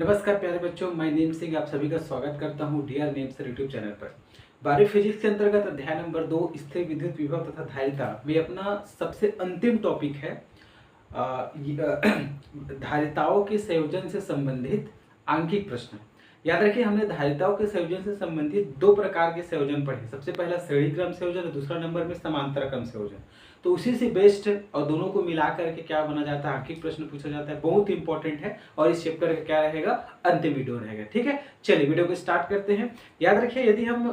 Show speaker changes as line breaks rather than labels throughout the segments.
नमस्कार प्यारे बच्चों, मैं नेम सिंह आप सभी का स्वागत करता हूं DR name sir YouTube channel पर। 12वीं फिजिक्स के अंतर्गत अध्याय नंबर 2 स्थिर विद्युत विभव तथा धारिता में अपना सबसे अंतिम टॉपिक है धारिताओं के संयोजन से संबंधित आंकिक प्रश्न। याद रखिए, हमने धारिताओं के संयोजन से संबंधित दो प्रकार के संयोजन पढ़े। सबसे पहला श्रेणी क्रम संयोजन और दूसरा नंबर में समांतर क्रम संयोजन। तो उसी से बेस्ड और दोनों को मिला करके क्या बना जाता है, आंकिक प्रश्न पूछा जाता है। बहुत इंपॉर्टेंट है और इस चैप्टर का क्या रहेगा, अंतिम वीडियो रहेगा। ठीक है, चलिए वीडियो को स्टार्ट करते हैं। याद रखिए, यदि हम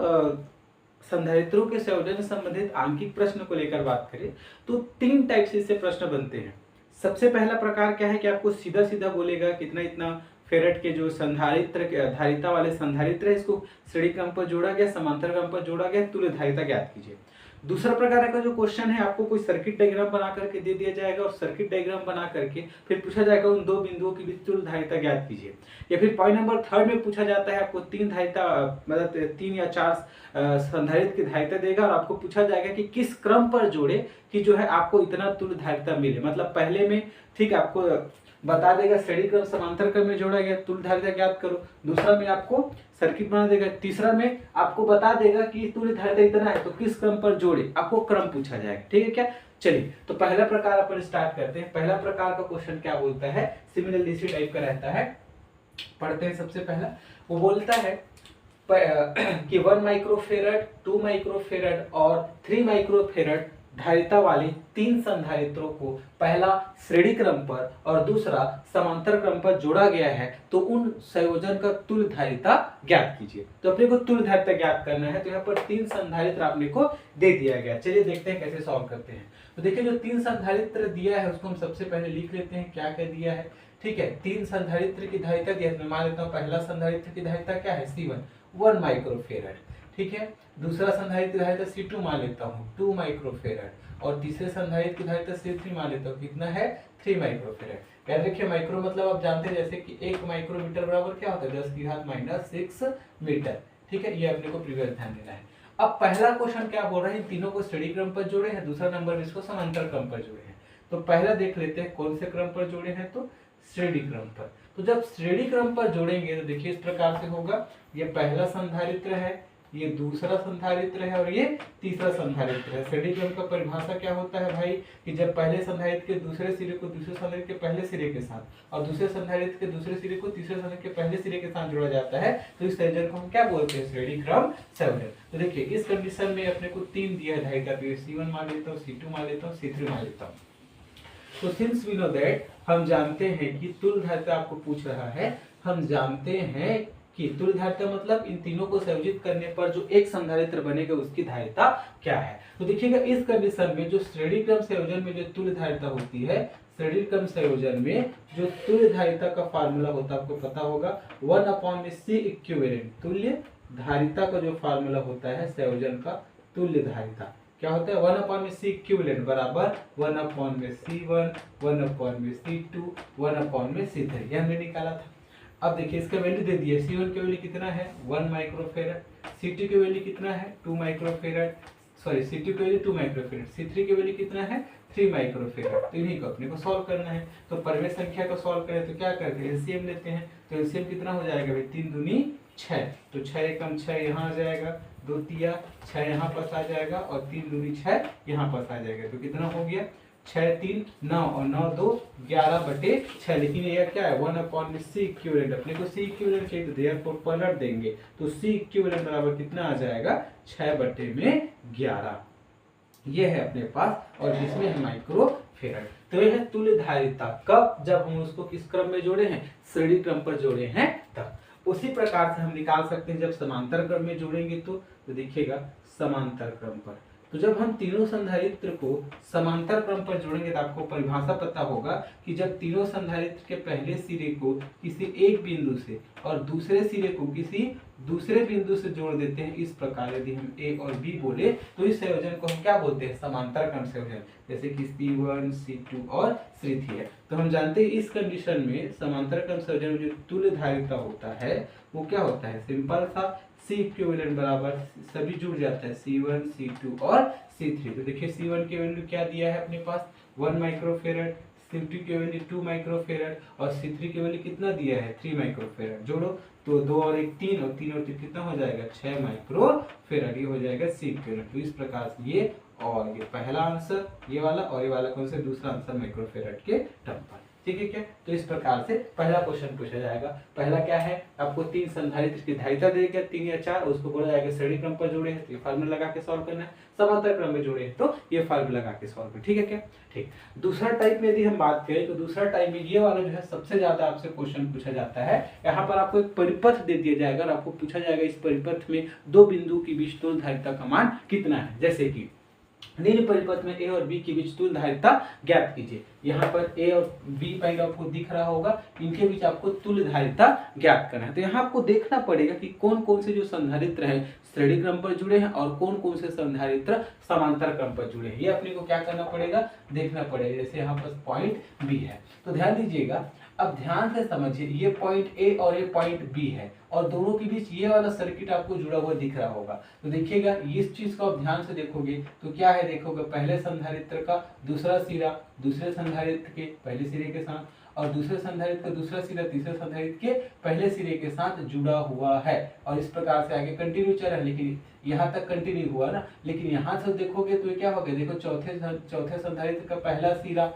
संधारित्रों के संयोजन से संबंधित आंकिक प्रश्न को लेकर बात करें तो तीन टाइप से इससे प्रश्न बनते हैं। सबसे पहला प्रकार क्या है कि आपको सीधा सीधा बोलेगा कितना इतना फेरेट के जो संधारित्र धारिता वाले संधारित्र है, इसको श्रेणी क्रम पर जोड़ा गया, समांतर क्रम पर जोड़ा गया, तुल्य धारिता ज्ञात कीजिए। दूसरा प्रकार का जो क्वेश्चन है, आपको कोई सर्किट डायग्राम बना करके दे दिया जाएगा और सर्किट डायग्राम बना करके फिर पूछा जाएगा उन दो बिंदुओं के बीच तुल्य धारिता ज्ञात कीजिए। या फिर पॉइंट नंबर 3 में पूछा जाता है, आपको तीन धारिता मतलब 3 या 4 संधारित्र की धारिता देगा और आपको पूछा जाएगा कि किस क्रम पर जोड़े कि जो है आपको इतना तुल्य धारिता मिले। मतलब पहले में ठीक है आपको बता देगा श्रेणी क्रम समांतर क्रम में जोड़ा गया, तुल्य धारिता ज्ञात करो। दूसरा में आपको सर्किट बना देगा। तीसरा में आपको बता देगा कि तुल्य धारिता इतना है तो किस क्रम पर जोड़े, आपको क्रम पूछा जाएगा। ठीक है क्या, चलिए तो पहला प्रकार अपन स्टार्ट करते हैं। पहला प्रकार का क्वेश्चन क्या बोलता है, सिमिलर इसी टाइप का रहता है। पढ़ते हैं। सबसे पहला वो बोलता है कि 1 माइक्रोफेरड, 2 माइक्रोफेरड और 3 माइक्रोफेरड धारिता वाले तीन संधारित्रों को पहला श्रेणी क्रम पर और दूसरा समांतर क्रम पर जोड़ा गया है, तो उन संयोजन का तुल्य धारिता ज्ञात कीजिए। तो अपने को तुल्य धारिता ज्ञात करना है, तो यहाँ पर तीन संधारित्र आपने को दे दिया गया। चलिए देखते हैं कैसे सॉल्व करते हैं। तो देखिए, जो तीन संधारित्र दिया है उसको हम सबसे पहले लिख लेते हैं। क्या क्या दिया है, ठीक है, तीन संधारित्र की धारिता दिया है। मैं मान लेता हूँ पहला संधारित्र की धारिता क्या है, C1 1 माइक्रोफेरड, ठीक है। दूसरा संधारित्र की धारिता C2 मान लेता हूँ 2 माइक्रोफेरड और तीसरे संधारित्र की धारिता C3 मान लेता हूँ कितना है 3 माइक्रोफेरड। याद रखिए, माइक्रो मतलब आप जानते हैं जैसे कि 1 माइक्रोमीटर बराबर क्या होता है 10 की घात -6 मीटर। ठीक है, ये अपने को प्रीवियस ध्यान देना है। अब पहला क्वेश्चन क्या बोल रहा है, इन तीनों को श्रेणी क्रम पर जोड़े हैं, दूसरा नंबर में इसको समांतर क्रम पर जोड़े हैं। तो पहला देख लेते हैं कौन से क्रम पर जोड़े हैं, तो श्रेणी क्रम पर। तो जब श्रेणी क्रम पर जोड़ेंगे तो देखिए इस प्रकार से होगा, ये पहला संधारित्र है, ये दूसरा संधारित्र है और ये तीसरा संधारित्र है। श्रेणी क्रम का परिभाषा क्या होता है भाई, कि जब पहले संधारित्र के दूसरे सिरे को दूसरे संधारित्र के पहले सिरे के साथ और दूसरे संधारित्र के दूसरे सिरे को तीसरे संधारित्र के पहले सिरे के साथ जोड़ा जाता है, तो इस संयोजन को हम क्या बोलते हैं, श्रेणी क्रम संयोजन। तो देखिए इस कंडीशन में अपने को तीन दिया है धारिता, तो C1 मान लेता हूँ, C2 मान लेता हूँ, C3 मान लेता हूँ। तो सिंस वी नो दैट, हम जानते हैं कि तुल्य धारिता आपको पूछ रहा है, हम जानते हैं कि तुल्य धारिता मतलब इन तीनों को संयोजित करने पर जो एक संधारित्र बनेगा उसकी धारिता क्या है। तो देखिएगा इस कंडीशन में जो श्रेणी क्रम संयोजन में जो तुल्य धारिता होती है, श्रेणी क्रम संयोजन में जो तुल्य धारिता का फार्मूला होता है आपको पता होगा 1/c इक्विवेलेंट। तुल्य धारिता का जो फार्मूला होता है संयोजन का, तुल्य धारिता क्या होता है 1/c इक्विवेलेंट बराबर 1/c1 1/c2 1/c3, यह हमने निकाला था। अब देखिए इसका वैल्यू दे दिया, C1 की वैल्यू कितना है 1 माइक्रोफेरड, C2 की वैल्यू कितना है 2 माइक्रोफेरड, सॉरी C2 की वैल्यू 2 माइक्रोफेरड, C3 की वैल्यू कितना है 3 माइक्रोफेरड। तो इन्हीं को अपने को सॉल्व करना है। तो परिमेय संख्या को सॉल्व करें तो क्या करते हैं, एलसीएम लेते हैं। तो एलसीएम कितना हो जाएगा भाई 3 दूनी 6, तो 6 एकम 6 यहाँ आ जाएगा, 2 तिया 6 यहाँ पास आ जाएगा और 3 दूनी 6 यहाँ पास आ जाएगा। तो कितना हो गया 6 3 9 और 9 2 11/6। लेकिन ये क्या है 1/c इक्विवेलेंट, अपने को c इक्विवेलेंट चाहिए तो देयरफॉर पलट देंगे तो c इक्विवेलेंट बराबर कितना आ जाएगा 6/11। ये है अपने पास और इसमें है माइक्रोफेरड। तो ये है तुल्य धारिता, कब, जब हम उसको किस क्रम में जोड़े हैं, श्रेणी क्रम पर जोड़े हैं तब। उसी प्रकार से हम निकाल सकते हैं जब समांतर क्रम में जोड़ेंगे तो देखिएगा समांतर क्रम पर। तो जब हम तीनों संधारित्र को समांतर क्रम पर जोड़ेंगे तो आपको परिभाषा पता होगा कि जब तीनों संधारित्र के पहले सिरे को किसी एक बिंदु से और दूसरे सिरे को किसी दूसरे बिंदु से जोड़ देते हैं, इस प्रकार यदि हम A और B बोले तो इस संयोजन को हम क्या बोलते हैं, समांतर क्रम संयोजन। जैसे कि C1 C2 और C3 है। तो हम जानते हैं इस कंडीशन में समांतर क्रम संयोजन में जो तुल्य धारिता होता है वो क्या होता है, सिंपल सा C इक्विवेलेंट बराबर सभी जुड़ जाता है C1 C2 और C3। तो देखिए C1 की वैल्यू क्या दिया है अपने पास 1 माइक्रोफेरड, C2 की वैल्यू 2 माइक्रोफेराड और C3 की वैल्यू कितना दिया है 3 माइक्रोफेराड। जोड़ो तो 2 और 1 3 और 3 और 3 कितना हो जाएगा 6 माइक्रोफेराड। ये हो जाएगा C तो इस प्रकार से ये और ये पहला आंसर ये वाला और ये वाला कौन सा दूसरा आंसर माइक्रोफेराड के टर्म पर। ठीक है क्या? तो इस प्रकार से पहला क्वेश्चन पूछा जाएगा। पहला क्या है, आपको 3 संधारित्र की धारिता देगा 3 या 4, उसको बोला जाएगा श्रेणी क्रम पर जोड़े हैं तो ये फार्मूला लगा के सॉल्व करना है, समांतर क्रम में जोड़े हैं तो ये फार्मूला लगा के सॉल्व करना। ठीक है क्या? ठीक। दूसरा टाइप में यदि हम बात करें तो दूसरा टाइप में ये वाला जो है सबसे ज्यादा आपसे क्वेश्चन पूछा जाता है। यहाँ पर आपको एक परिपथ दे दिया जाएगा और आपको पूछा जाएगा इस परिपथ में दो बिंदु के बीच तुल्य धारिता का मान कितना है। जैसे कि निम्न परिपथ में ए और बी के बीच तुल्य धारिता ज्ञात कीजिए। यहाँ पर ए और बी पॉइंट आपको दिख रहा होगा, इनके बीच आपको तुल्य धारिता ज्ञात करना है। तो यहाँ आपको देखना पड़ेगा कि कौन कौन से जो संधारित्र हैं श्रेणी क्रम पर जुड़े हैं और कौन कौन से संधारित्र समांतर क्रम पर जुड़े हैं। ये अपने को क्या करना पड़ेगा, देखना पड़ेगा। जैसे यहाँ पर पॉइंट बी है तो ध्यान दीजिएगा, अब ध्यान से समझिए, ये पॉइंट ए और ये पॉइंट बी है और दोनों के बीच ये वाला सर्किट आपको जुड़ा हुआ दिख रहा होगा। तो देखिएगा इस चीज को आप ध्यान से देखोगे तो क्या है, देखोगे पहले संधारित्र का दूसरा सिरा दूसरे संधारित्र के पहले सिरे के साथ और दूसरे संधारित्र का दूसरा सिरा तीसरे संधारित्र के पहले सिरे के साथ जुड़ा हुआ है और इस प्रकार से आगे कंटिन्यू चल रहा है। लेकिन यहाँ तक कंटिन्यू हुआ ना, लेकिन यहाँ से देखोगे तो क्या हो गया, देखो चौथे संधारित्र का पहला सिरा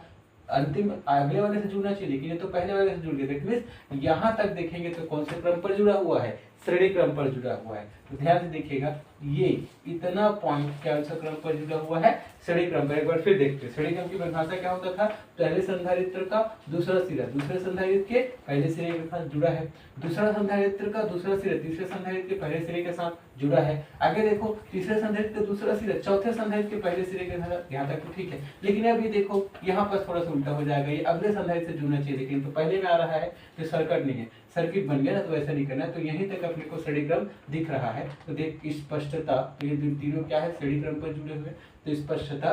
अंतिम अगले वाले से जुड़ना चाहिए, लेकिन ये तो पहले वाले से जुड़ गया। देखिए यहाँ तक देखेंगे तो कौन से क्रम पर जुड़ा हुआ है, श्रेणी क्रम पर जुड़ा हुआ है। तो ध्यान से देखिएगा ये इतना पॉइंट कौन सा क्रम पर जुड़ा हुआ है, श्रेणी क्रम पर। एक बार फिर देखते हैं श्रेणी क्रम की परिभाषा क्या होता था, पहले संधारित्र का दूसरा सिरा दूसरे संधारित्र के पहले सिरे के साथ जुड़ा है, दूसरा संधारित्र का दूसरा सिरा तीसरे संधारित्र के पहले सिरे के साथ जुड़ा है। आगे देखो तीसरे संधारित्र का दूसरा सिरा चौथे संधारित्र के पहले सिरे के साथ, यहाँ तक तो ठीक है। लेकिन अब ये देखो यहाँ पर थोड़ा सा उल्टा हो जाएगा, ये अगले संधारित्र से जुड़ना चाहिए लेकिन तो पहले में आ रहा है तो सर्किट नहीं है, सर्किट बन गया ना, तो ऐसा नहीं करना है। तो यहीं तक अपने को श्रेणी क्रम दिख रहा है। तो देख स्पष्टता, तो ये तीनों क्या है श्रेणी क्रम पर जुड़े हुए। तो स्पष्टता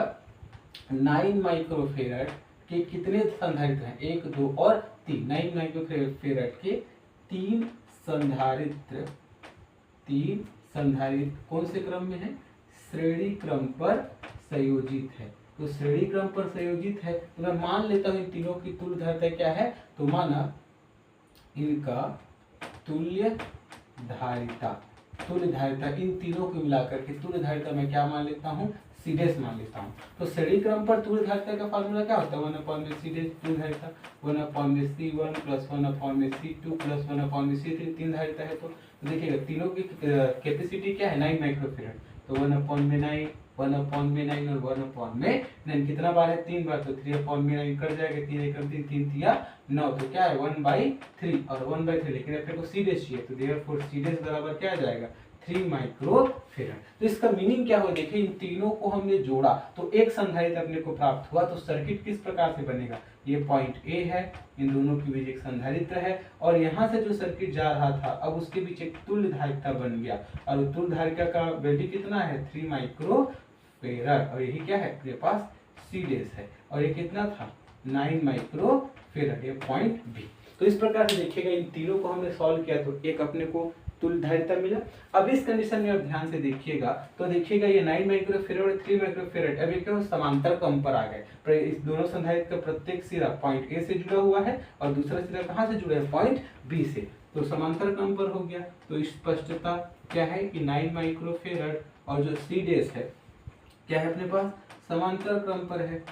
9 माइक्रोफेराड के कितने संधारित्र हैं, 1 2 और 3। 9 माइक्रोफेराड के 3 संधारित्र कौन से क्रम में है, श्रेणी क्रम पर संयोजित है। तो श्रेणी क्रम पर संयोजित है तो मैं मान लेता हूं इन तीनों की तुल्य धारिता क्या है, तो माना इनका तुल्य धारिता इन तीनों को मिलाकर के तुल्य धारिता मैं क्या मान लेता हूँ, सीडेस मान लेता हूँ। तो श्रेणी क्रम पर तुल्य धारिता का फार्मूला क्या होता है, 1/में सीडेस तुल्य धारिता, 1/में C1 plus 1/में C2 plus 1/में C3 तीन धारिता है। तो देखिएगा तीनों की कैपेसिटी क्या है 9 माइक्रोफेराड, तो 1/9 1/9 और 1/9 कितना बार है 3 बार, तो 3/9 कट जाएगा, 3 एकम 3 3 3 9, तो क्या है 1/3 और 1/3। लेकिन अपने को सीडेस चाहिए तो देयरफॉर सीडेस बराबर क्या आ जाएगा 3 माइक्रोफेराड। तो इसका मीनिंग क्या हो, देखिए इन तीनों को हमने जोड़ा तो एक संधारित्र अपने को प्राप्त हुआ। तो सर्किट किस प्रकार से बनेगा, ये पॉइंट ए है, इन दोनों के बीच एक संधारित्र है और यहाँ से जो सर्किट जा रहा था अब उसके बीच एक तुल्य धारिता बन गया और तुल्य धारिता का वैल्यू कितना है 3 माइक्रोफेराड और यही क्या है अपने पास सीडेस है और ये कितना था 9 माइक्रोफेराड, ये पॉइंट बी। तो इस प्रकार से देखिएगा इन तीनों को हमने सॉल्व किया तो एक अपने को तुल्य धारिता मिला। अब इस कंडीशन में आप ध्यान से देखिएगा तो देखिएगा ये 9 माइक्रोफेराड और 3 माइक्रोफेराड अब ये क्या समांतर क्रम पर आ गए। इस दोनों संधारित्र का प्रत्येक सिरा पॉइंट ए से जुड़ा हुआ है और दूसरा सिरा कहाँ से जुड़ा है पॉइंट बी से, तो समांतर क्रम पर हो गया। तो स्पष्टता क्या है कि 9 माइक्रोफेराड और जो सीडेस है क्या है अपने पास समांतर क्रम पर है,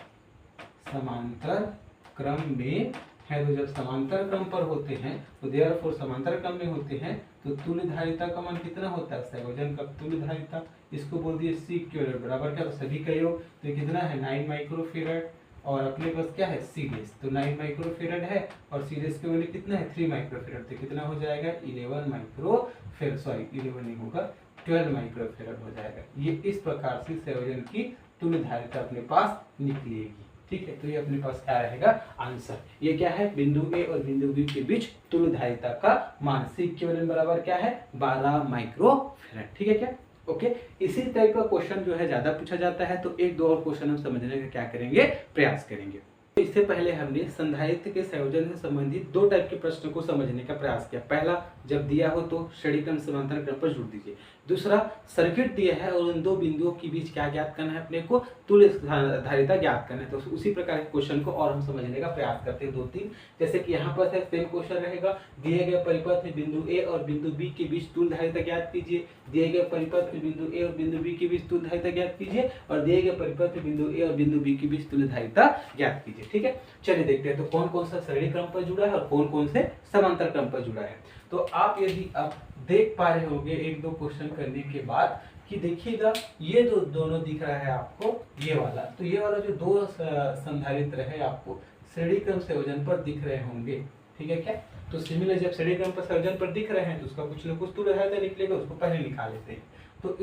समांतर क्रम में है। तो जब समांतर क्रम पर होते हैं तो देयरफॉर समांतर क्रम में होते हैं तो तुल्य धारिता का मान कितना होता है, संयोजन का तुल्य धारिता, इसको बोल दिए C इक्विवेलेंट बराबर क्या, तो सभी का योग तो कितना है 9 माइक्रोफेराड और अपने पास क्या है सीडेस, तो 9 माइक्रोफेराड है और सीडेस के वैल्यू कितना है 3 माइक्रोफेराड, तो कितना हो जाएगा 11 माइक्रोफेराड, सॉरी 11 नहीं होगा 12 माइक्रोफेराड हो जाएगा। ये इस प्रकार से संयोजन की तुल्य धारिता अपने पास निकलेगी। ठीक है, तो ये अपने पास क्या रहेगा आंसर। ये क्या है बिंदु ए और बिंदु बी के बीच तुल्य धारिता का मान C इक्विवेलेंट बराबर क्या है 12 माइक्रोफेराड। ठीक है क्या, ओके। इसी टाइप का क्वेश्चन जो है ज्यादा पूछा जाता है तो एक दो और क्वेश्चन हम समझने का क्या करेंगे प्रयास करेंगे। इससे पहले हमने संधारित्र के संयोजन से संबंधित दो टाइप के प्रश्न को समझने का प्रयास किया। पहला, जब दिया हो तो श्रेणी क्रम समांतर क्रम पर जोड़ दीजिए। दूसरा सर्किट दिया है और उन दो बिंदुओं के बीच क्या ज्ञात करना है अपने को, तुल्य धारिता ज्ञात करना है। तो उसी प्रकार के क्वेश्चन को और हम समझने का प्रयास करते हैं 2-3। जैसे कि यहाँ पर सेम क्वेश्चन रहेगा, दिए गए परिपथ में बिंदु ए और बिंदु बी के बीच तुल्य धारिता ज्ञात कीजिए, दिए गए परिपथ में बिंदु ए और बिंदु बी के बीच तुल्य धारिता ज्ञात कीजिए, और दिए गए परिपथ में बिंदु ए और बिंदु बी के बीच तुल्य धारिता ज्ञात कीजिए। ठीक है, चलिए देखते हैं तो कौन कौन सा श्रेणी क्रम पर जुड़ा है और कौन कौन से समांतर क्रम पर जुड़ा है। तो आप यदि आप देख पा रहे होंगे 1-2 क्वेश्चन करने के बाद कि देखिएगा ये जो दोनों दिख रहा है आपको, ये वाला, तो ये वाला जो दो संधारित्र है आपको श्रेणी क्रम संयोजन पर दिख रहे होंगे। ठीक है क्या, तो सिमिलर जब श्रेणी क्रम पर संयोजन पर दिख रहे हैं तो उसका कुछ न कुछ तुल्य धारिता निकलेगा, उसको पहले निकाल लेते हैं। तो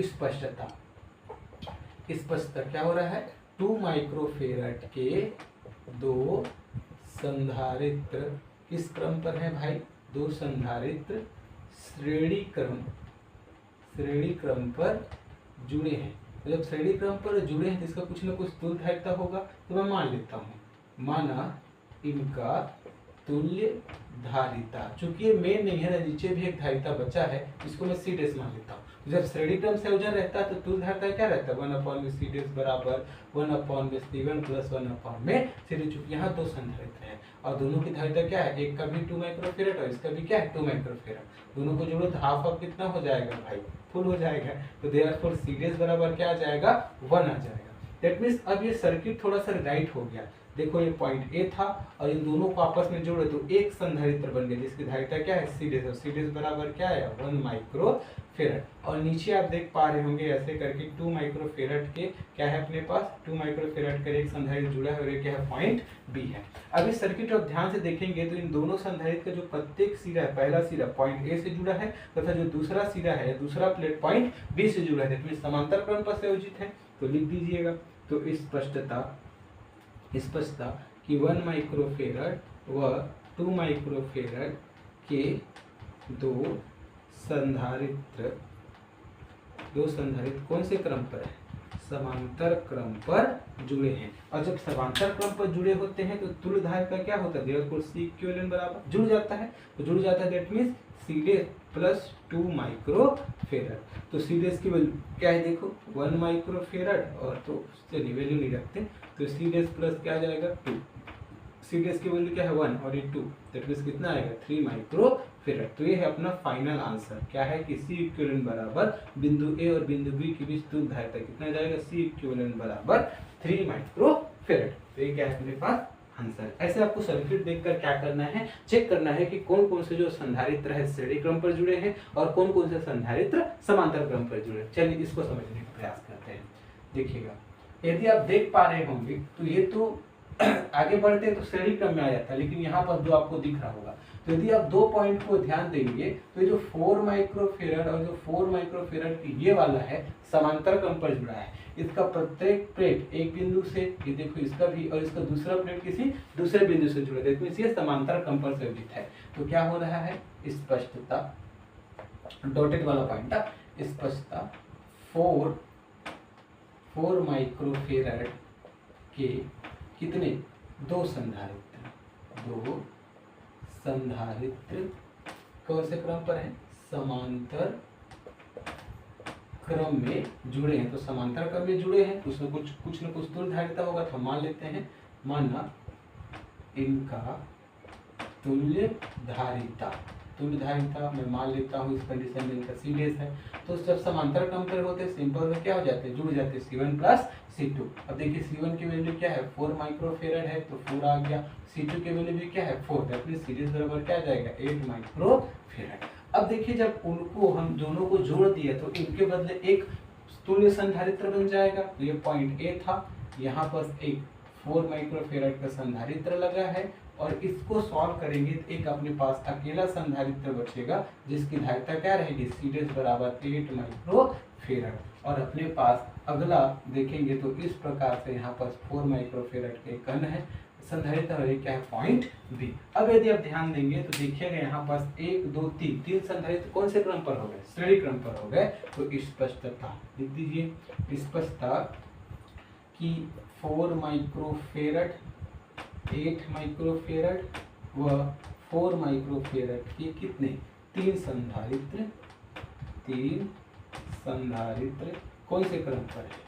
स्पष्टता क्या हो रहा है, 2 माइक्रोफेरड के दो संधारित्र किस क्रम पर है भाई, दो संधारित्र श्रेणी क्रम पर जुड़े हैं। तो जब श्रेणी क्रम पर जुड़े हैं तो इसका कुछ न कुछ तुल्य धारिता होगा। तो मैं मान लेता हूँ, माना इनका तुल्य धारिता, चूंकि ये मेन नहीं है ना, नीचे भी एक धारिता बचा है, इसको मैं सी डेस मान लेता हूँ। जब श्रेणी क्रम संयोजन रहता है तो तुल्य धारिता क्या रहता है, 1/सी डेस बराबर 1/C1 प्लस 1/C, चूंकि यहाँ दो संधारित्र है और दोनों की धारिता क्या है, एक का भी 2 माइक्रोफेरड और इसका भी क्या है 2 माइक्रोफेरड। दोनों को जोड़ो तो हाफ ऑफ कितना हो जाएगा भाई, फुल हो जाएगा। तो देयरफॉर सी डेस बराबर क्या आ जाएगा, 1 आ जाएगा। दैट मीन्स अब ये सर्किट थोड़ा सा राइट हो गया। देखो ये पॉइंट ए था और इन दोनों को आपस में जोड़े तो एक संधारित्र बन गया जिसकी धारिता क्या है सी डेस, और सी डेस बराबर क्या है 1 माइक्रोफेरड। और नीचे आप देख पा रहे होंगे ऐसे करके 2 माइक्रोफेरड के क्या है अपने पास, 2 माइक्रोफेरड का एक संधारित्र जुड़ा है और ये क्या है पॉइंट बी है। अभी सर्किट आप ध्यान से देखेंगे तो इन दोनों संधारित्र का जो प्रत्येक सिरा है, पहला सिरा पॉइंट ए से जुड़ा है तथा जो दूसरा सिरा है, दूसरा प्लेट पॉइंट बी से जुड़ा है, तो समांतर क्रम पर संयोजित है। तो लिख दीजिएगा, तो स्पष्टता कि 1 माइक्रोफेरड व 2 माइक्रोफेरड के दो संधारित्र कौन से क्रम पर है, समांतर क्रम पर जुड़े हैं। और जब समांतर क्रम पर जुड़े होते हैं तो तुल्य धारिता क्या होता है, देयरफॉर सी इक्विवेलेंट बराबर जुड़ जाता है। तो जुड़ जाता है दैट मींस सी डेस प्लस 2 माइक्रोफेरड। तो सी डेस की वैल्यू क्या है, देखो 1 माइक्रोफेरड और तो चलिए वैल्यू नहीं रखते, तो सी डेस प्लस क्या आ जाएगा 2, सी डेस की वैल्यू क्या है 1 और ये 2, दैट मींस कितना आएगा 3 माइक्रोफेरड। तो ये है अपना फाइनल आंसर, क्या है कि सी इक्विवेलेंट बराबर बिंदु ए और बिंदु बी के बीच तुल्य धारिता कितना जाएगा, सी इक्विवेलेंट बराबर 3 माइक्रोफेरड। तो ये क्या है अपने पास आंसर। ऐसे आपको सर्किट देखकर क्या करना है, चेक करना है कि कौन कौन से जो संधारित्र है श्रेणी क्रम पर जुड़े हैं और कौन कौन से संधारित्र समांतर क्रम पर जुड़े। चलिए इसको समझने का प्रयास करते हैं। देखिएगा, यदि आप देख पा रहे होंगे तो ये तो आगे बढ़ते हैं तो श्रेणी क्रम में आ जाता है, लेकिन यहाँ पर जो आपको दिख रहा होगा, तो यदि आप दो पॉइंट को ध्यान देंगे तो ये जो 4 माइक्रोफेरड और जो 4 माइक्रोफेरड की ये वाला है समांतर क्रम पर जुड़ा है। इसका प्रत्येक प्लेट एक बिंदु से, ये देखो इसका भी, और इसका दूसरा प्लेट किसी दूसरे बिंदु से जुड़ा है, देखो इसे समांतर क्रम पर संयोजित है। तो क्या हो रहा है, स्पष्टता डॉटेड वाला पॉइंट, स्पष्टता 4 माइक्रोफेरड के कितने, दो संधारित्र कौन से क्रम पर है, समांतर क्रम में जुड़े हैं। तो समांतर क्रम में जुड़े हैं तो उसमें कुछ न कुछ तुल्य धारिता होगा। तो हम मान लेते हैं, माना इनका तुल्य धारिता मैं मान लेता हूँ, इस कंडीशन में इनका सी डेस है। तो जब समांतर क्रम पर होते हैं सिंपल में क्या हो जाते हैं, जुड़ जाते हैं C1 प्लस C2। अब देखिए C1 की वैल्यू क्या है 4 माइक्रोफेरड है तो 4 आ गया, C2 की वैल्यू भी क्या है 4, दैट मींस सी डेस बराबर क्या आ जाएगा 8 माइक्रोफेरड। अब देखिए जब उनको हम दोनों को जोड़ दिए तो इनके बदले एक तुल्य संधारित्र बन जाएगा। तो ये पॉइंट ए था, यहाँ पर एक 4 माइक्रोफेरड का संधारित्र लगा है और इसको सॉल्व करेंगे तो एक अपने पास अकेला संधारित्र बचेगा जिसकी धारिता क्या रहेगी, सी डेस बराबर 8 माइक्रोफेरड। और अपने पास अगला देखेंगे तो इस प्रकार से यहाँ पर 4 माइक्रोफेरड के कण है संधारित्र और क्या है पॉइंट बी। अब यदि आप ध्यान देंगे तो देखिएगा यहाँ पास 1 2 3 संधारित्र कौन से क्रम पर हो गए, श्रेणी क्रम पर हो गए। तो स्पष्टता लिख दीजिए, स्पष्टता कि 4 माइक्रोफेरड 8 माइक्रोफेरड व 4 माइक्रोफेरड के कितने, 3 संधारित्र कौन से क्रम पर है?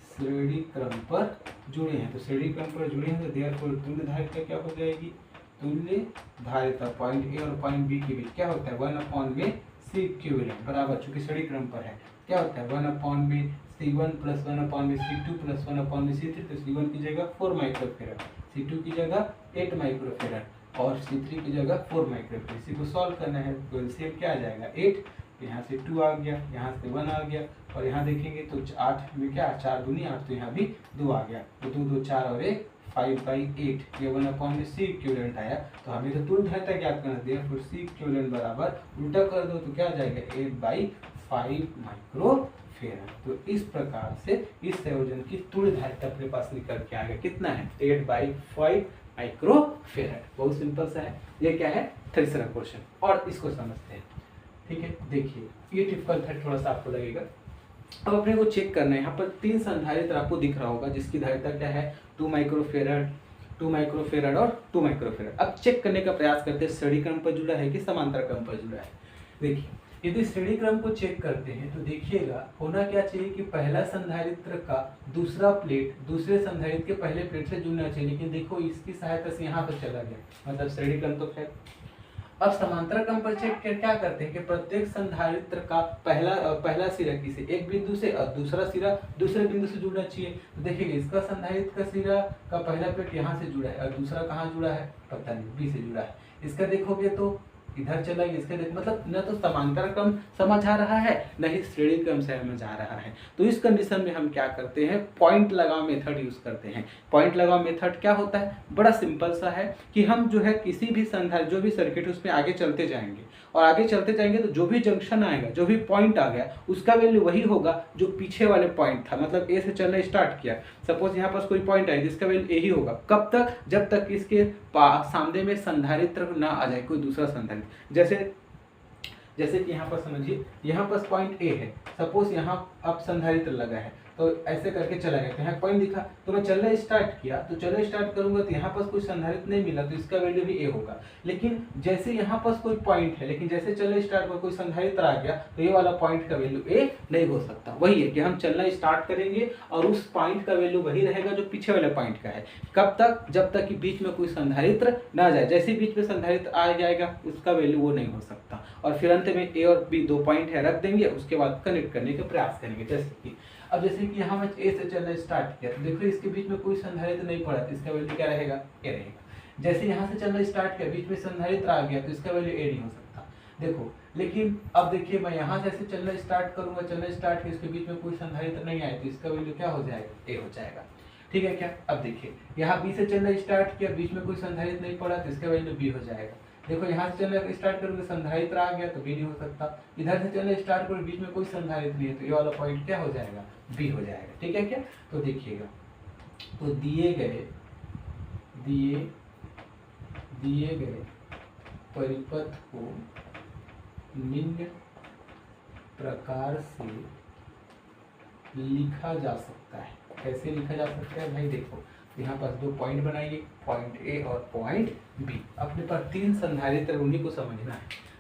श्रेणी क्रम पर जुड़े हैं। तो श्रेणी क्रम पर जुड़े हैं तो देयरफॉर तुल्य धारिता क्या हो जाएगी? तुल्य धारिता पॉइंट ए और पॉइंट बी के बीच क्या होता है? 1 में सी इक्विवेलेंट बराबर, चूंकि श्रेणी क्रम पर है क्या होता है? 1 में C1 प्लस 1 में C2 प्लस 1 में C3। तो C1 की जगह 4 माइक्रोफेरड, C2 की जगह 8 माइक्रोफेरड और C3 की जगह 4 माइक्रोफेरड। इसी को सॉल्व करना है तो एलसीएम क्या आ जाएगा? 8, यहाँ से 2 आ गया, यहाँ से 1 आ गया और यहाँ देखेंगे तो 8 में क्या 4 दूनी 8, तो यहाँ भी 2 आ गया। तो 2 2 4 और 1 5/8, ये 1 में सी इक्विवेलेंट आया। तो हमें तो तुल्य धारिता ज्ञात करना है, फिर सी इक्विवेलेंट बराबर उल्टा कर दो तो क्या आ जाएगा? 8/5 माइक्रोफेरड। तो इस प्रकार से इस संयोजन की तुल्य धारिता अपने पास निकल के आ गया। कितना है? 8/5 माइक्रोफेरड। बहुत सिंपल सा है। ये क्या है? तीसरा क्वेश्चन, और इसको समझते हैं। ठीक है, देखिए ये डिफिकल्ट है, थोड़ा सा आपको लगेगा। अब अपने को चेक करना है, यहाँ पर 3 संधारित्र आपको दिख रहा होगा जिसकी धारिता क्या है? 2 माइक्रोफेरड, 2 माइक्रोफेरड और 2 माइक्रोफेरड। अब चेक करने का प्रयास करते हैं श्रेणी क्रम पर जुड़ा है कि समांतर क्रम पर जुड़ा है। देखिए यदि श्रेणी क्रम को चेक करते हैं तो देखिएगा होना क्या चाहिए कि पहला संधारित्र का दूसरा प्लेट दूसरे संधारित्र के पहले प्लेट से जुड़ना चाहिए, लेकिन देखो इसकी सहायता से यहाँ पर चला गया, मतलब श्रेणी क्रम तो खैर। अब समांतर क्रम पर चेक क्या करते हैं कि प्रत्येक संधारित्र का पहला सिरा किसी एक बिंदु से और दूसरा सिरा दूसरे बिंदु से जुड़ना चाहिए। तो देखिए इसका संधारित्र का सिरा का पहला प्लेट यहाँ से जुड़ा है और दूसरा कहाँ जुड़ा है? पता नहीं, बी से जुड़ा है। इसका देखोगे तो इधर चला गया, इसका मतलब न तो समांतर क्रम समझ आ रहा है न ही श्रेणी क्रम समझ आ रहा है। तो इस कंडीशन में हम क्या करते हैं? पॉइंट लगाओ मेथड यूज करते हैं। पॉइंट लगाओ मेथड क्या होता है? बड़ा सिंपल सा है कि हम जो है किसी भी संधारित्र जो भी सर्किट उसमें आगे चलते जाएंगे और आगे चलते जाएंगे तो जो भी जंक्शन आएगा, जो भी पॉइंट आ गया, उसका वैल्यू वही होगा जो पीछे वाले पॉइंट था। मतलब ए से चलना स्टार्ट किया, सपोज यहाँ पास कोई पॉइंट आया जिसका वैल्यू ए ही होगा। कब तक? जब तक इसके सामने में संधारित्र ना आ जाए कोई दूसरा संधारित्र। जैसे कि यहाँ पर समझिए, यहाँ पर पॉइंट ए है, सपोज यहाँ अब संधारित्र लगा है तो ऐसे करके चला गया, तो यहाँ पॉइंट दिखा तो मैं चलना स्टार्ट किया, तो चलना स्टार्ट करूंगा तो यहाँ पास कोई संधारित्र नहीं मिला तो इसका वैल्यू भी ए होगा। लेकिन जैसे यहाँ पास कोई पॉइंट है, लेकिन जैसे चलना स्टार्ट हुआ कोई संधारित्र आ गया तो ये वाला पॉइंट का वैल्यू ए नहीं हो सकता। वही है कि हम चलना स्टार्ट करेंगे और उस पॉइंट का वैल्यू वही रहेगा जो पीछे वाले पॉइंट का है। कब तक? जब तक कि बीच में कोई संधारित्र ना जाए। जैसे बीच में संधारित्र आ जाएगा उसका वैल्यू वो नहीं हो सकता। और फिर अंत में ए और बी 2 पॉइंट है रख देंगे, उसके बाद कनेक्ट करने का प्रयास करेंगे। जैसे कि यहाँ मैं ए से चलना स्टार्ट किया तो देखो इसके बीच में कोई संधारित्र नहीं पड़ा तो इसका वैल्यू क्या रहेगा? ए रहेगा। जैसे यहाँ से चलना स्टार्ट किया, बीच में संधारित्र आ गया तो इसका वैल्यू ए नहीं हो सकता। देखो लेकिन अब देखिए मैं यहाँ से ऐसे चलना स्टार्ट करूंगा, चलना स्टार्ट किया, इसके बीच में कोई संधारित्र नहीं आया तो इसका वैल्यू क्या हो जाएगा? ए हो जाएगा। ठीक है क्या? अब देखिए यहाँ बी से चलना स्टार्ट किया, बीच में कोई संधारित्र नहीं पड़ा तो इसका वैल्यू बी हो जाएगा। देखो यहाँ से चलना स्टार्ट करोगे, संधारित्र आ गया तो बी नहीं हो सकता। इधर से चलना स्टार्ट करोगे, बीच में कोई संधारित्र नहीं है तो ये वाला पॉइंट क्या हो जाएगा? बी हो जाएगा। ठीक है क्या? तो देखिएगा, तो दिए गए परिपथ को निम्न प्रकार से लिखा जा सकता है। कैसे लिखा जा सकता है भाई? देखो यहाँ पास 2 पॉइंट बनाइए, पॉइंट ए और पॉइंट बी। अपने पास 3 संधारित्र, उन्हीं को समझना है।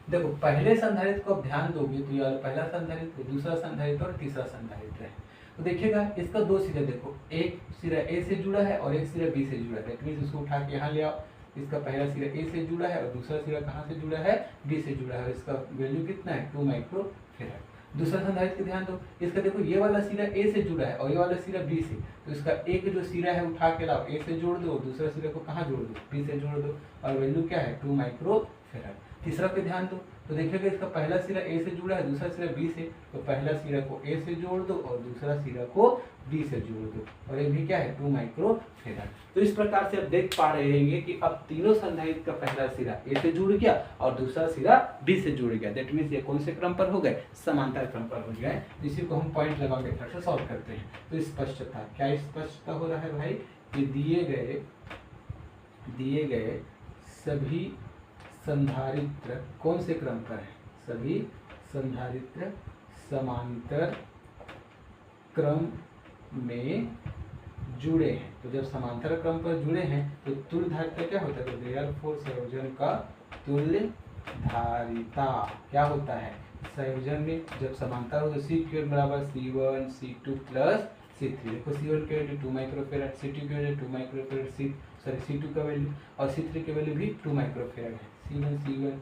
देखो पहले संधारित्र को आप ध्यान दोगे तो ये पहला संधारित्र, दूसरा संधारित्र और तीसरा संधारित्र है। तो देखिएगा इसका 2 सिरे, देखो एक सिरा ए से जुड़ा है और एक सिरा बी से जुड़ा है। मीन्स उसको उठा के यहाँ ले आओ, इसका पहला सिरा ए से जुड़ा है और दूसरा सिरा कहाँ से जुड़ा है? बी से जुड़ा है। इसका वैल्यू कितना है? 2 माइक्रोफेरड। दूसरा संधारित्र को ध्यान दो, इसका देखो ये वाला सिरा ए से जुड़ा है और ये वाला सिरा बी से, तो इसका एक जो सिरा है उठा के लाओ, ए से जोड़ दो, दूसरा सिरा को कहाँ जोड़ दो? बी से जोड़ दो और वैल्यू क्या है? 2 माइक्रोफेरड। तीसरा पे ध्यान दो, तो देखिएगा इसका पहला सिरा ए से जुड़ा है, दूसरा सिरा बी से, तो पहला सिरा को ए से जोड़ दो और दूसरा सिरा को बी से जोड़ दो और ये भी क्या है? 2 माइक्रोफेरड। तो इस प्रकार से आप देख पा रहे हैं कि अब तीनों संधारित्र का पहला सिरा ए से जुड़ गया और दूसरा सिरा बी से जुड़ गया। दैट मीन्स ये कौन से क्रम पर हो गए? समांतर क्रम पर हो गए। इसी को हम पॉइंट लगा के फिर से सॉल्व करते हैं। तो स्पष्टता, क्या स्पष्टता हो रहा है भाई? कि दिए गए सभी संधारित्र कौन से क्रम पर है? सभी संधारित्र समांतर क्रम में जुड़े हैं। तो जब समांतर क्रम पर जुड़े हैं तो तुल्य धारिता क्या होता है? तो देयरफॉर संयोजन का तुल्य धारिता क्या होता है संयोजन में जब समांतर हो तो सी क्यू बराबर C1 C2 प्लस C3। देखो C1 की वैल्यू 2 माइक्रोफेराड, C2 की वैल्यू 2 माइक्रोफेराड, C2 का वैल्यू और C3 की वैल्यू भी 2 माइक्रोफेराड है। C1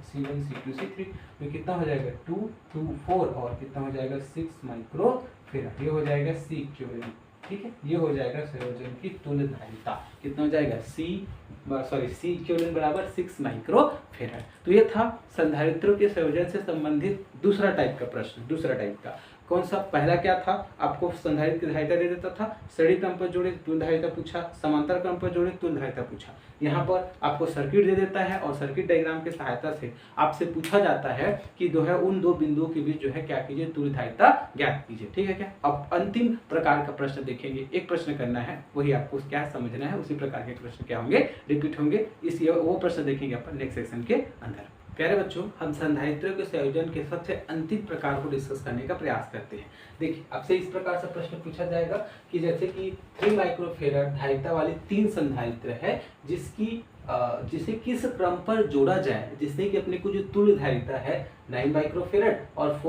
C2 C3 में कितना हो जाएगा 2 2 4 और कितना हो जाएगा 6 माइक्रोफेराड। ये हो जाएगा C इक्विवेलेंट। ठीक है, ये हो जाएगा संयोजन की तुल्यधारिता। कितना हो जाएगा C इक्विवेलेंट बराबर 6 माइक्रोफेराड। तो ये था संधारित्रों के संयोजन से संबंधित दूसरा टाइप का प्रश्न। दूसरा टाइप का कौन सा? पहला क्या था, आपको संधारित्र की धारिता दे देता था, श्रेणी क्रम पर जोड़े तुल्यधारिता पूछा, समांतर क्रम पर जोड़े तुल्यधारिता पूछा। यहाँ पर आपको सर्किट दे देता है और सर्किट डायग्राम की सहायता से आपसे पूछा जाता है कि जो है उन दो बिंदुओं के बीच जो है क्या कीजिए, तुल्यधारिता ज्ञात कीजिए। ठीक है क्या? अब अंतिम प्रकार का प्रश्न देखेंगे, एक प्रश्न करना है, वही आपको क्या समझना है, उसी प्रकार के प्रश्न क्या होंगे, रिपीट होंगे। इस वो प्रश्न देखेंगे अपन नेक्स्ट सेक्शन के अंदर। प्यारे बच्चों, हम संधारित्रों के संयोजन के सबसे अंतिम प्रकार को डिस्कस करने का प्रयास करते हैं। देखिए, आपसे इस प्रकार से प्रश्न पूछा जाएगा कि जैसे कि 3 माइक्रोफेराड धारिता वाली 3 संधारित्र है जिसे किस क्रम पर जोड़ा जाए जिससे कि अपने को जो तुल्य धारिता है 9 माइक्रोफेराड और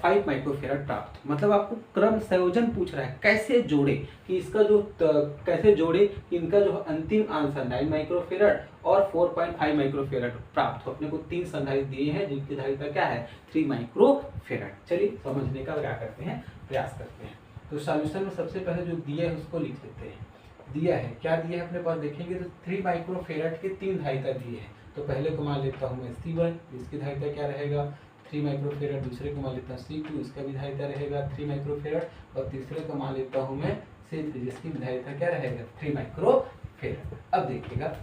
5 माइक्रोफेराड प्राप्त। मतलब आपको क्रम संयोजन पूछ रहा है, कैसे जोड़े कि इसका जो कैसे जोड़े कि इनका जो अंतिम आंसर 9 माइक्रोफेराड और 4.5 माइक्रोफेराड प्राप्त हो। अपने को 3 संधारित्र दिए हैं जिनकी धारिता क्या है 3 माइक्रोफेराड। चलिए समझने का क्या करते हैं, प्रयास करते हैं। तो सॉल्यूशन में सबसे पहले जो दिया है उसको लिख लेते हैं। दिया है, क्या दिया है अपने पास देखेंगे तो 3 माइक्रोफेराड के 3 धारिता दिए हैं। तो पहले को मान लेता हूँ मैं C1, इसकी धारिता क्या रहेगा 3 माइक्रोफेराड। दूसरे को मान लेता हूँ C2, इसका भी धारिता रहेगा 3 माइक्रोफेराड। और तीसरे को मान लेता हूँ मैं C3, जिसकी भी धारिता क्या रहेगा 3 माइक्रोफेराड। अब देखिएगा,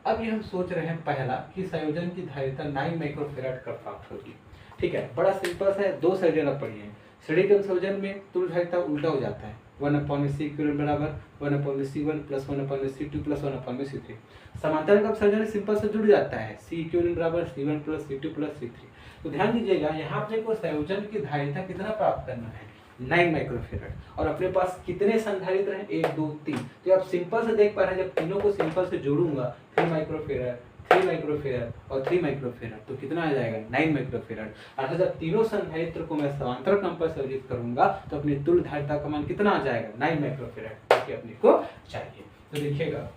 अब ये हम सोच रहे हैं पहला कि संयोजन की धारिता 9 माइक्रोफेराड कब प्राप्त होगी। ठीक है, बड़ा सिंपल सा है, 2 संयोजन अब पढ़िए। श्रेणी क्रम संयोजन में तुल्य धारिता उल्टा हो जाता है, 1/C इक्विवेलेंट बराबर 1/C1 plus 1/C2 plus 1/C3। समांतर क्रम संयोजन सिंपल से जुड़ जाता है, C इक्विवेलेंट बराबर C1 plus C2 plus C3। तो ध्यान दीजिएगा, यहाँ अपने को संयोजन की धारिता कितना प्राप्त करना है 9 माइक्रोफेराड। और अपने पास कितने संधारित्र हैं 1 2 3। तो आप सिंपल से देख पा रहे हैं, जब तीनों को सिंपल से जोड़ूंगा 3 माइक्रोफेराड 3 माइक्रोफेराड और 3 माइक्रोफेराड तो कितना आ जाएगा 9 माइक्रोफेराड। अर्थात जब तीनों संधारित्र को मैं समांतर क्रम पर संयोजित करूंगा तो अपनी तुल्य धारिता का मान कितना आ जाएगा 9 माइक्रोफेराड, जो कि अपने को चाहिए। तो देखिएगा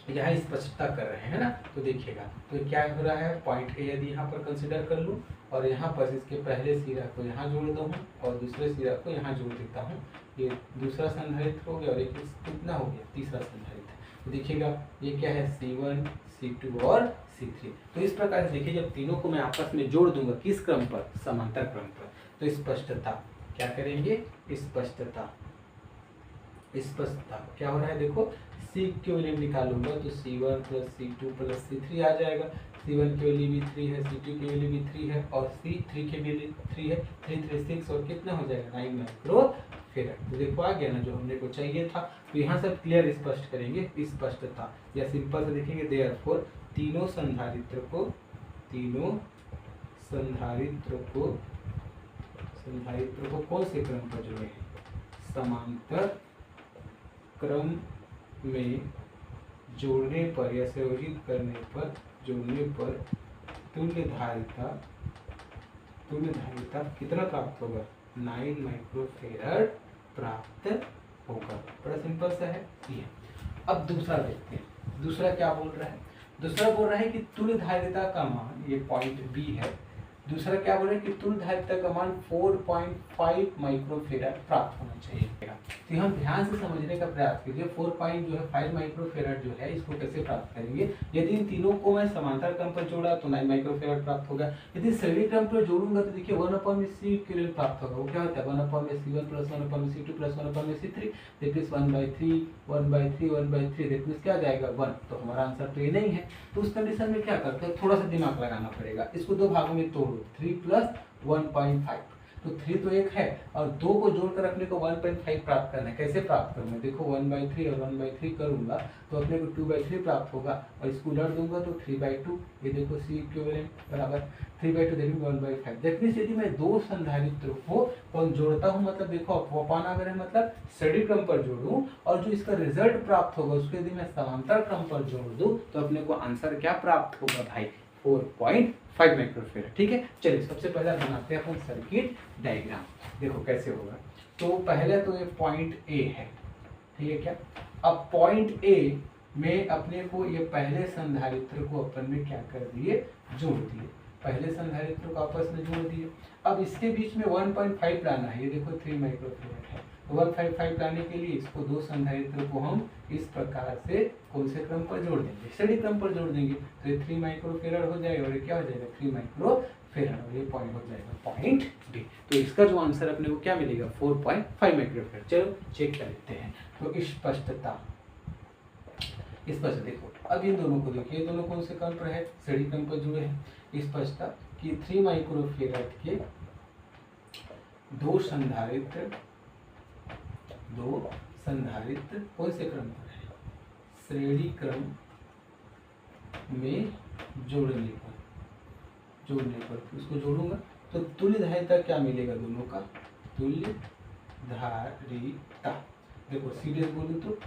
यहाँ स्पष्टता कर रहे हैं ना, तो देखिएगा तो क्या हो रहा है, पॉइंट के यदि यहाँ पर कंसिडर कर लूँ और यहाँ पर इसके पहले सिरा को यहाँ जोड़ दूँ और दूसरे सिरा को यहाँ जोड़ देता हूँ। ये दूसरा संधारित्र हो गया और एक कितना हो गया तीसरा संधारित्र। तो देखिएगा ये क्या है C1 C2 और C3। तो इस प्रकार से देखिए, जब तीनों को मैं आपस में जोड़ दूंगा किस क्रम पर, समांतर क्रम पर, तो स्पष्टता क्या करेंगे, स्पष्टता क्या हो रहा है, देखो C इक्विवेलेंट निकालूंगा तो C1 plus C2 plus C3 आ जाएगा। C1 की वैल्यू भी 3 है, C2 की वैल्यू भी 3 है और C3 की वैल्यू 3 है, 3 3 6 और कितना हो जाएगा 9 माइक्रोफेराड। तो देखो आ गया ना जो हमने को चाहिए था। तो यहाँ से क्लियर स्पष्ट करेंगे स्पष्टता, या सिंपल से देखेंगे देयरफॉर तीनों संधारित्र को कौन से क्रम पर जोड़े हैं, समांतर क्रम में जोड़ने पर या संयोजित करने पर तुल्य धारिता कितना प्राप्त होगा 9 माइक्रोफेराड प्राप्त होगा। बड़ा सिंपल सा है ये। अब दूसरा देखते हैं, दूसरा क्या बोल रहा है, दूसरा बोल रहा है कि तुल्य धारिता का मान, ये पॉइंट बी है, दूसरा क्या बोल रहा है कि तुल्य धारिता का मान 4.5 माइक्रोफेराड प्राप्त होना चाहिए। तो हम ध्यान से समझने का प्रयास कीजिए, 4.5 माइक्रोफेराड जो है इसको कैसे प्राप्त करेंगे। यदि इन तीनों को मैं समांतर क्रम पर जोड़ा तो 9 माइक्रोफेराड प्राप्त होगा। यदि श्रेणी क्रम पर जोड़ूंगा तो देखिए 1/C इक्विवेलेंट प्राप्त होगा। वो क्या होता है 1/C1 plus 1/C2 plus 1/C3, that means 1/3 1/3 1/3, that means क्या आ जाएगा 1। तो हमारा आंसर तो ये नहीं है। तो उस कंडीशन में क्या करते हैं, थोड़ा सा दिमाग लगाना पड़ेगा। इसको दो भागों में तोड़ो, 3 प्लस 1.5, तो 3 तो एक है और 2 को जोड़कर अपने को 1.5 प्राप्त करना है। कैसे प्राप्त करूंगा, देखो 1/3 और 1/3 करूंगा तो अपने को 2/3 प्राप्त होगा और इसको उलट दूंगा तो 3/2। ये देखो C इक्विवेलेंट बराबर 3/2 देखिए 1/5। दैट मींस यदि मैं 2 संधारित्र को कौन जोड़ता हूँ, मतलब देखो अपवान अगर है मतलब श्रेणी क्रम पर जोड़ूं और जो इसका रिजल्ट प्राप्त होगा उसको यदि मैं समांतर क्रम पर जोड़ दूं तो अपने को आंसर क्या प्राप्त होगा भाई 4.5 माइक्रोफेराड। ठीक है, चलिए सबसे पहले बनाते हैं अपन सर्किट डायग्राम। देखो कैसे होगा। तो पहले तो ये पॉइंट ए है, ठीक है क्या। अब पॉइंट ए में अपने को ये पहले संधारित्र को अपन ने क्या कर दिए, जोड़ दिए। पहले संधारित्र को आपस में जोड़ दिए। अब इसके बीच में 1.5 लाना है, ये देखो 3 माइक्रोफेराड है, तो 1.5 लाने के लिए इसको दो संधारित्र को हम इस प्रकार से कौन से क्रम पर जोड़ देंगे, श्रेणी क्रम पर जोड़ देंगे। तो ये 3 माइक्रोफेराड हो जाएगा और ये क्या हो जाएगा 3 माइक्रोफेराड, और ये पॉइंट हो जाएगा पॉइंट डी। तो इसका जो आंसर अपने को क्या मिलेगा 4.5 माइक्रोफेराड। चलो चेक कर लेते हैं। तो स्पष्टता देखो, अब इन दोनों को देखिए, ये दोनों कौन से क्रम पर है, श्रेणी क्रम पर जुड़े हैं। स्पष्टता कि 3 माइक्रोफेराड के दो संधारित्र कौन से क्रम पर है, श्रेणी क्रम में जोड़ने पर उसको जोड़ूंगा तो तुल्य धारिता क्या मिलेगा, दोनों का तुल्य धारिता। देखो सीरीज बोलूँ तो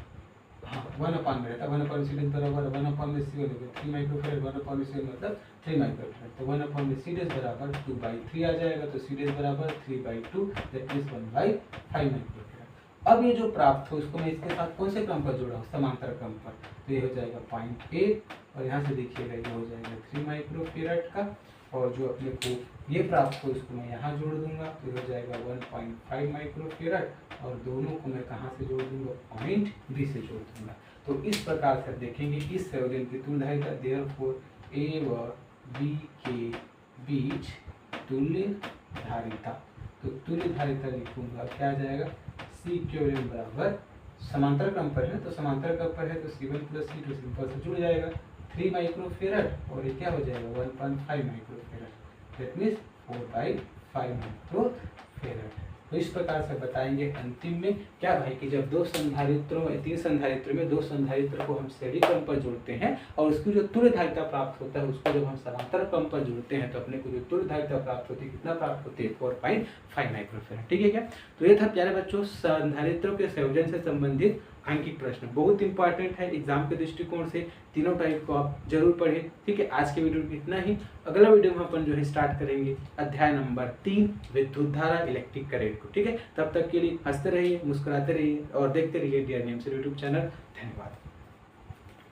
हाँ 1/में रहता, 1/में सीरीज बराबर 1/में सी 3 माइक्रोफेराड, 1/में सी मतलब 3 माइक्रोफेराड, तो 1/में सीरीज बराबर 2/3 आ जाएगा। तो सीरीज बराबर 3/2 दैट मींस 1/5 माइक्रोफेराड। अब ये जो प्राप्त हो इसको मैं इसके साथ कौन से क्रम पर जोड़ा हूँ, समांतर क्रम पर, तो ये हो जाएगा पॉइंट ए, और यहाँ से देखिएगा ये हो जाएगा 3 माइक्रोफेराड का, और जो अपने को ये प्राप्त हो इसको मैं यहाँ जोड़ दूंगा, तो हो जाएगा 1.5 माइक्रोफेराड, और दोनों को मैं कहाँ से जोड़ दूंगा, पॉइंट बी से जोड़ दूंगा। तो इस प्रकार से देखेंगे इस संयोजन की तुल्य धारिता, देयरफॉर ए व बी के बीच तुल्य धारिता। तो तुल्य धारिता लिखूंगा क्या आ जाएगा, सी इक्विवेलेंट बराबर, समांतर क्रम पर है तो समांतर क्रम पर है तो C1 + C2 सिंपल से जुड़ जाएगा 3 माइक्रोफेराड, और ये क्या हो जाएगा 1.5 माइक्रोफेराड, दैट मीन्स 4/5 माइक्रोफेराड। तो इस प्रकार से बताएंगे अंतिम में क्या भाई कि जब तीन संधारित्रों में दो संधारित्र को हम श्रेणी क्रम पर जोड़ते हैं और उसकी जो तुल्य धारिता प्राप्त होता है उसको जब हम समांतर क्रम पर जोड़ते हैं तो अपने को जो तुल्य धारिता प्राप्त होती है कितना प्राप्त होती है 4.5 माइक्रोफेराड। ठीक है क्या। तो ये था प्यारे बच्चों संधारित्रों के संयोजन से संबंधित आंकिक प्रश्न, बहुत इंपॉर्टेंट है एग्जाम के दृष्टिकोण से, तीनों टाइप को आप जरूर पढ़ें। ठीक है, आज के वीडियो में इतना ही। अगला वीडियो में अपन जो है स्टार्ट करेंगे अध्याय नंबर 3 विद्युत धारा इलेक्ट्रिक करंट को। ठीक है, तब तक के लिए हंसते रहिए, मुस्कुराते रहिए और देखते रहिए डियर नेम से यूट्यूब चैनल। धन्यवाद।